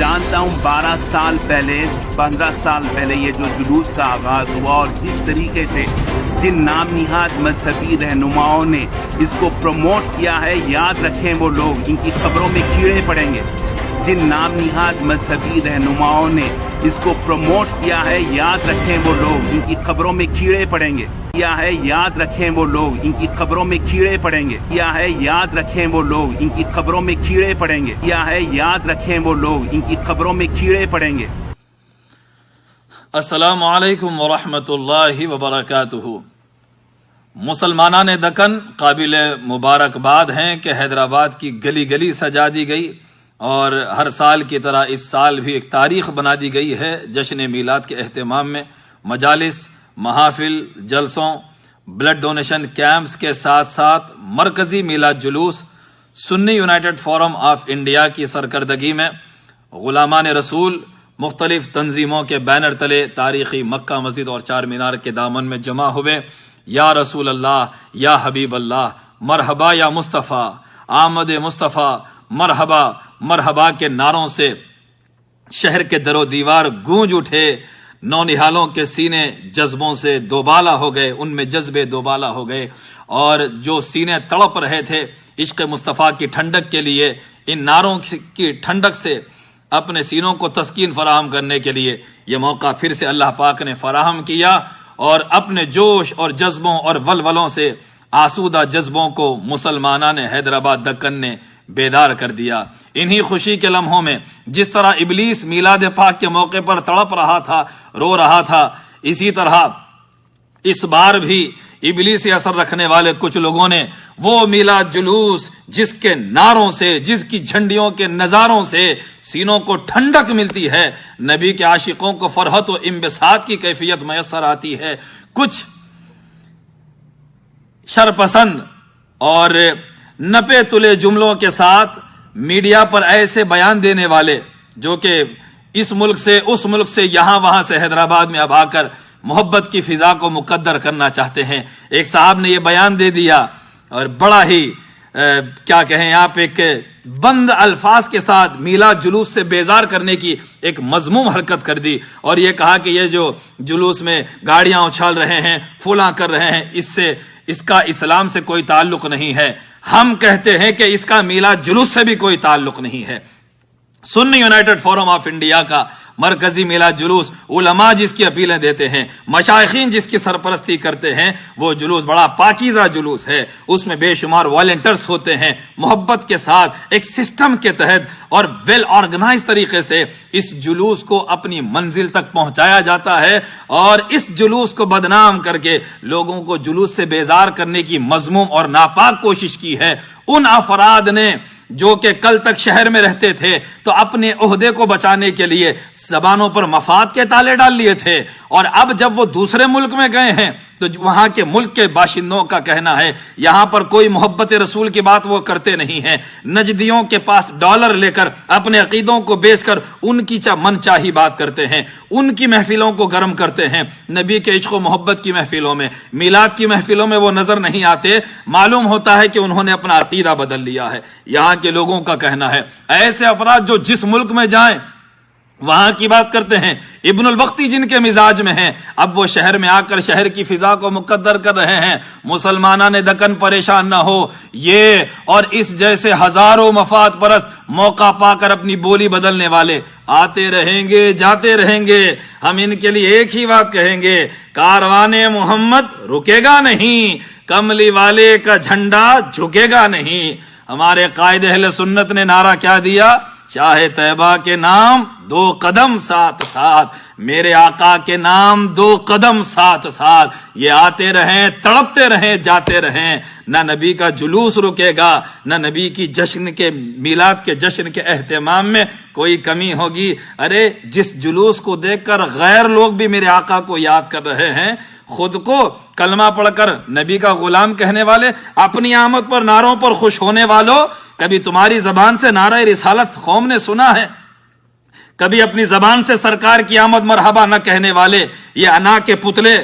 جانتا ہوں 12 سال پہلے 15 سال پہلے یہ جو جلوس کا آغاز ہوا اور جس طریقے سے جن نام نہاد مذہبی رہنماؤں نے اس کو پروموٹ کیا ہے، یاد رکھیں وہ لوگ ان کی خبروں میں کیڑے پڑیں گے. جن نام نہاد مذہبی رہنماؤں نے اس کو پروموٹ کیا ہے، یاد رکھیں وہ لوگ ان کی خبروں میں کیڑے پڑیں گے. کیا ہے یاد رکھیں وہ لوگ ان کی خبروں میں کیڑے پڑیں گے. کیا ہے یاد رکھیں وہ لوگ ان کی خبروں میں کیڑے پڑیں گے. کیا ہے یاد رکھیں وہ لوگ ان کی خبروں میں کیڑے پڑیں گے. السلام علیکم ورحمۃ اللہ وبرکاتہ. مسلمانان دکن قابل مبارکباد ہیں کہ حیدرآباد کی گلی گلی سجا دی گئی اور ہر سال کی طرح اس سال بھی ایک تاریخ بنا دی گئی ہے جشن میلاد کے اہتمام میں. مجالس، محافل، جلسوں، بلڈ ڈونیشن کیمپس کے ساتھ ساتھ مرکزی میلاد جلوس سنی یونائیٹڈ فورم آف انڈیا کی سرکردگی میں غلامان رسول مختلف تنظیموں کے بینر تلے تاریخی مکہ مسجد اور چار مینار کے دامن میں جمع ہوئے. یا رسول اللہ، یا حبیب اللہ، مرحبا یا مصطفیٰ، آمد مصطفیٰ، مرحبا مرحبا کے نعروں سے شہر کے در و دیوار گونج اٹھے. نونہالوں کے سینے جذبوں سے دوبالا ہو گئے، ان میں جذبے دوبالا ہو گئے، اور جو سینے تڑپ رہے تھے عشق مصطفیٰ کی ٹھنڈک کے لیے، ان نعروں کی ٹھنڈک سے اپنے سینوں کو تسکین فراہم کرنے کے لیے یہ موقع پھر سے اللہ پاک نے فراہم کیا، اور اپنے جوش اور جذبوں اور ولولوں سے آسودہ جذبوں کو مسلمانان حیدرآباد دکن نے بیدار کر دیا. انہی خوشی کے لمحوں میں جس طرح ابلیس میلاد پاک کے موقع پر تڑپ رہا تھا، رو رہا تھا، اسی طرح اس بار بھی ابلیسی اثر رکھنے والے کچھ لوگوں نے وہ میلاد جلوس جس کے نعروں سے، جس کی جھنڈیوں کے نظاروں سے سینوں کو ٹھنڈک ملتی ہے، نبی کے عاشقوں کو فرحت و انبساط کی کیفیت میسر آتی ہے، کچھ شرپسند اور نپے تلے جملوں کے ساتھ میڈیا پر ایسے بیان دینے والے جو کہ اس ملک سے اس ملک سے یہاں وہاں سے حیدرآباد میں اب آ کر محبت کی فضا کو مقدر کرنا چاہتے ہیں. ایک صاحب نے یہ بیان دے دیا اور بڑا ہی کیا کہیں آپ، ایک بند الفاظ کے ساتھ میلاد جلوس سے بیزار کرنے کی ایک مذموم حرکت کر دی، اور یہ کہا کہ یہ جو جلوس میں گاڑیاں اچھال رہے ہیں، فلاں کر رہے ہیں، اس کا اسلام سے کوئی تعلق نہیں ہے. ہم کہتے ہیں کہ اس کا میلاد جلوس سے بھی کوئی تعلق نہیں ہے. سنی یونائیٹڈ فورم آف انڈیا کا مرکزی میلاد جلوس، علماء جس کی اپیلیں دیتے ہیں، مشائخین جس کی سرپرستی کرتے ہیں، وہ جلوس بڑا پاکیزہ جلوس ہے. اس میں بے شمار والنٹرز ہوتے ہیں، محبت کے ساتھ ایک سسٹم کے تحت اور ویل آرگنائز طریقے سے اس جلوس کو اپنی منزل تک پہنچایا جاتا ہے، اور اس جلوس کو بدنام کر کے لوگوں کو جلوس سے بیزار کرنے کی مذموم اور ناپاک کوشش کی ہے. ان افراد نے جو کہ کل تک شہر میں رہتے تھے تو اپنے عہدے کو بچانے کے لیے زبانوں پر مفاد کے تالے ڈال لیے تھے، اور اب جب وہ دوسرے ملک میں گئے ہیں تو وہاں کے ملک کے باشندوں کا کہنا ہے یہاں پر کوئی محبت رسول کی بات وہ کرتے نہیں ہیں. نجدیوں کے پاس ڈالر لے کر اپنے عقیدوں کو بیچ کر ان کی من چاہی بات کرتے ہیں، ان کی محفلوں کو گرم کرتے ہیں. نبی کے عشق و محبت کی محفلوں میں، میلاد کی محفلوں میں وہ نظر نہیں آتے. معلوم ہوتا ہے کہ انہوں نے اپنا عقیدہ بدل لیا ہے. یہاں کے لوگوں کا کہنا ہے ایسے افراد جو جس ملک میں جائیں وہاں کی بات کرتے ہیں، ابن الوقتی جن کے مزاج میں ہیں، اب وہ شہر میں آ کر شہر کی فضا کو مقدر کر رہے ہیں. مسلمانان دکن پریشان نہ ہو، یہ اور اس جیسے ہزاروں مفاد پرست موقع پا کر اپنی بولی بدلنے والے آتے رہیں گے، جاتے رہیں گے. ہم ان کے لیے ایک ہی بات کہیں گے، کاروان محمد رکے گا نہیں، کملی والے کا جھنڈا جھکے گا نہیں. ہمارے قائد اہل سنت نے نعرہ کیا دیا؟ شاہ طیبہ کے نام 2 قدم ساتھ ساتھ، میرے آقا کے نام 2 قدم ساتھ ساتھ. یہ آتے رہیں، تڑپتے رہیں، جاتے رہیں. نہ نبی کا جلوس رکے گا، نہ نبی کی جشن کے میلاد کے جشن کے اہتمام میں کوئی کمی ہوگی. ارے جس جلوس کو دیکھ کر غیر لوگ بھی میرے آقا کو یاد کر رہے ہیں، خود کو کلمہ پڑھ کر نبی کا غلام کہنے والے، اپنی آمد پر نعروں پر خوش ہونے والوں، کبھی تمہاری زبان سے نعرہ رسالت قوم نے سنا ہے؟ کبھی اپنی زبان سے سرکار کی آمد مرحبا نہ کہنے والے یہ انا کے پتلے،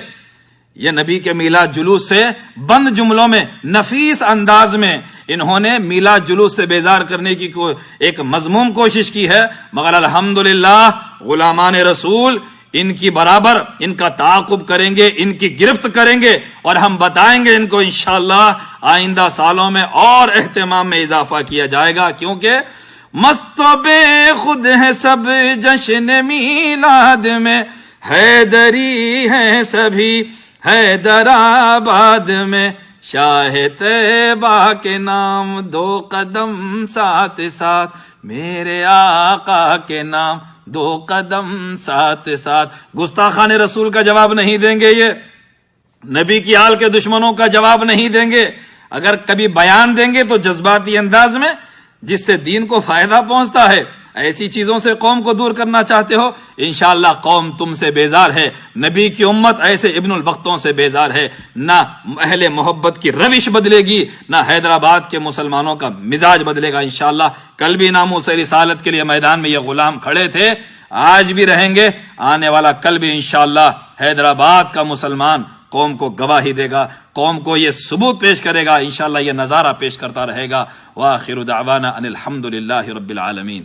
یہ نبی کے میلاد جلوس سے بند جملوں میں نفیس انداز میں انہوں نے میلاد جلوس سے بیزار کرنے کی ایک مذموم کوشش کی ہے، مگر الحمدللہ غلامان رسول ان کی برابر ان کا تعاقب کریں گے، ان کی گرفت کریں گے، اور ہم بتائیں گے ان کو انشاءاللہ آئندہ سالوں میں اور اہتمام میں اضافہ کیا جائے گا، کیونکہ مست و بے خود ہے سب جشن میلاد میں، حیدری ہے سبھی حیدرآباد میں، شاہ طیبہ کے نام 2 قدم ساتھ ساتھ، میرے آقا کے نام 2 قدم ساتھ ساتھ۔ گستاخان رسول کا جواب نہیں دیں گے، یہ نبی کی آل کے دشمنوں کا جواب نہیں دیں گے۔ اگر کبھی بیان دیں گے تو جذباتی انداز میں، جس سے دین کو فائدہ پہنچتا ہے۔ ایسی چیزوں سے قوم کو دور کرنا چاہتے ہو، انشاءاللہ قوم تم سے بیزار ہے، نبی کی امت ایسے ابن الوقتوں سے بیزار ہے۔ نہ اہل محبت کی روش بدلے گی، نہ حیدرآباد کے مسلمانوں کا مزاج بدلے گا انشاءاللہ۔ کل بھی ناموس رسالت کے لیے میدان میں یہ غلام کھڑے تھے، آج بھی رہیں گے، آنے والا کل بھی انشاءاللہ حیدرآباد کا مسلمان قوم کو گواہی دے گا، قوم کو یہ ثبوت پیش کرے گا، انشاءاللہ یہ نظارہ پیش کرتا رہے گا۔ وآخر دعوانا ان الحمدللہ رب العالمین۔